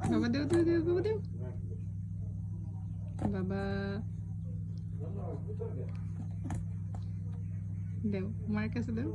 বাবা দেও দেও দেও বাবা দেও বাবা দেও মার কাছে দেও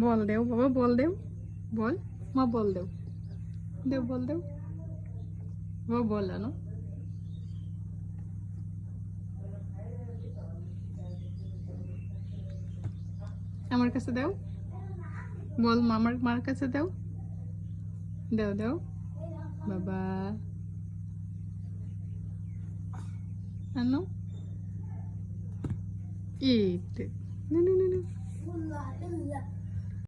বল দেও বাবা বল দেও বল মা বল দেও দেও বল দেও বাবা বল আনো আমার কাছে দাও বল মামার মার কাছে দাও দাও দাও বাবা আনো এই না না না